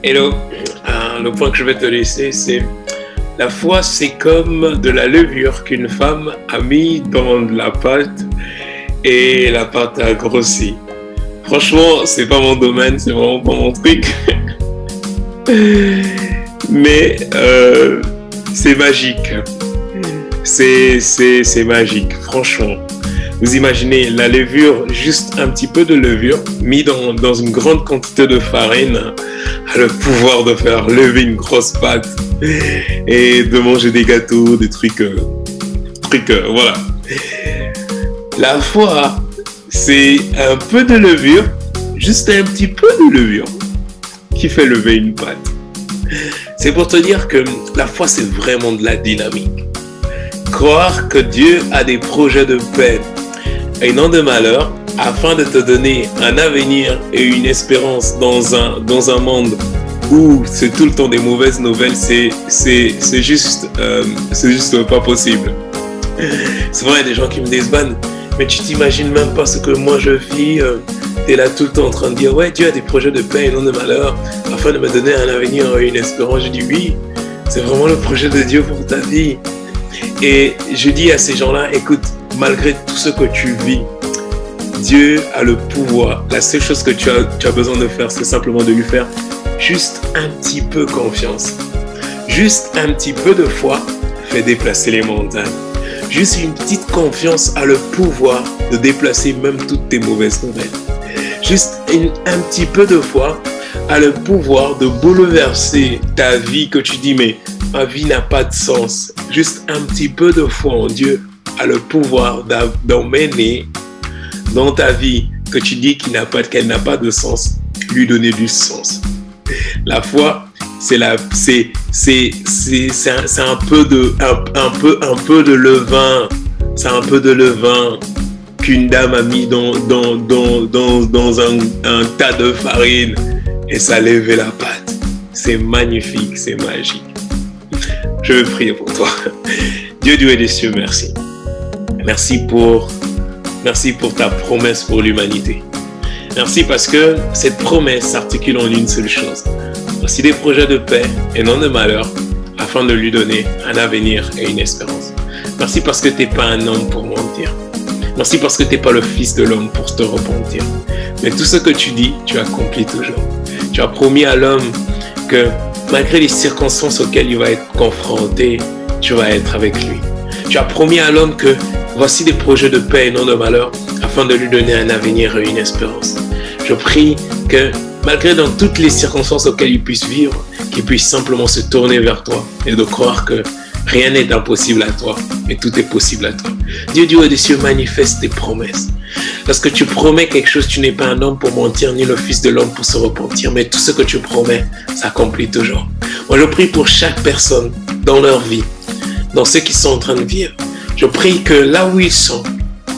Hello, le point que je vais te laisser, c'est la foi, c'est comme de la levure qu'une femme a mis dans de la pâte et la pâte a grossi. Franchement, c'est pas mon domaine, c'est vraiment pas mon truc. Mais c'est magique. C'est magique, franchement. Vous imaginez la levure, juste un petit peu de levure mis dans une grande quantité de farine a le pouvoir de faire lever une grosse pâte et de manger des gâteaux, des trucs, voilà. La foi, c'est un peu de levure, juste un petit peu de levure qui fait lever une pâte. C'est pour te dire que la foi, c'est vraiment de la dynamique. Croire que Dieu a des projets de paix et non de malheur, afin de te donner un avenir et une espérance dans un monde où c'est tout le temps des mauvaises nouvelles, c'est juste pas possible. Souvent, il y a des gens qui me disent, Ban, mais tu t'imagines même pas ce que moi je vis. Tu es là tout le temps en train de dire, ouais, Dieu a des projets de paix et non de malheur, afin de me donner un avenir et une espérance. Je dis, oui, c'est vraiment le projet de Dieu pour ta vie. Et je dis à ces gens-là, écoute, malgré tout ce que tu vis, Dieu a le pouvoir. La seule chose que tu as besoin de faire, c'est simplement de lui faire juste un petit peu confiance. Juste un petit peu de foi fait déplacer les montagnes. Juste une petite confiance a le pouvoir de déplacer même toutes tes mauvaises nouvelles. Juste un petit peu de foi a le pouvoir de bouleverser ta vie que tu dis, mais ma vie n'a pas de sens. Juste un petit peu de foi en Dieu a le pouvoir d'emmener dans ta vie que tu dis qu'elle n'a pas de sens, lui donner du sens. La foi, c'est un peu de levain. C'est un peu de levain qu'une dame a mis dans un tas de farine et ça a levé la pâte. C'est magnifique, c'est magique. Je veux prier pour toi. Dieu des cieux, merci. Merci pour ta promesse pour l'humanité. Merci parce que cette promesse s'articule en une seule chose. Voici des projets de paix et non de malheur, afin de lui donner un avenir et une espérance. Merci parce que tu n'es pas un homme pour mentir. Merci parce que tu n'es pas le fils de l'homme pour te repentir. Mais tout ce que tu dis, tu accomplis toujours. Tu as promis à l'homme que malgré les circonstances auxquelles il va être confronté, tu vas être avec lui. Tu as promis à l'homme que voici des projets de paix et non de malheur, afin de lui donner un avenir et une espérance. Je prie que malgré dans toutes les circonstances auxquelles il puisse vivre, qu'il puisse simplement se tourner vers toi et de croire que rien n'est impossible à toi, mais tout est possible à toi. Dieu des cieux, manifeste tes promesses. Lorsque tu promets quelque chose, tu n'es pas un homme pour mentir, ni le fils de l'homme pour se repentir, mais tout ce que tu promets s'accomplit toujours. Moi, je prie pour chaque personne dans leur vie, dans ceux qui sont en train de vivre. Je prie que là où ils sont,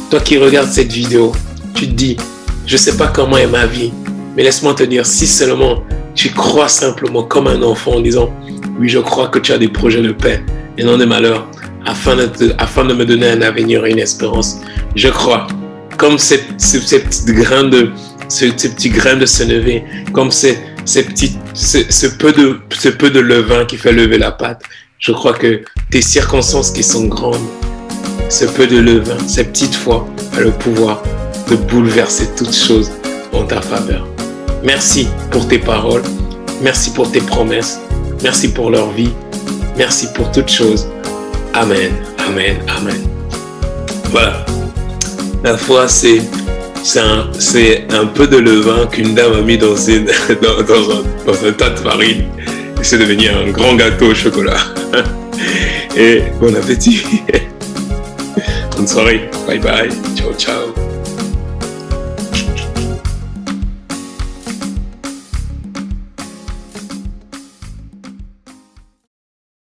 toi qui regardes cette vidéo, tu te dis, je ne sais pas comment est ma vie, mais laisse-moi te dire, si seulement tu crois simplement comme un enfant en disant, oui, je crois que tu as des projets de paix et non de malheur, afin de me donner un avenir et une espérance. Je crois, comme ces petits grains de sénévé, comme ce peu de levain qui fait lever la pâte. Je crois que tes circonstances qui sont grandes, ce peu de levain, cette petite foi a le pouvoir de bouleverser toutes choses en ta faveur. Merci pour tes paroles, merci pour tes promesses, merci pour leur vie, merci pour toutes choses. Amen, amen, amen. Voilà. La foi, c'est un peu de levain qu'une dame a mis dans un tas de farine et c'est devenu un grand gâteau au chocolat. Et bon appétit. Bonne soirée. Bye bye. Ciao, ciao.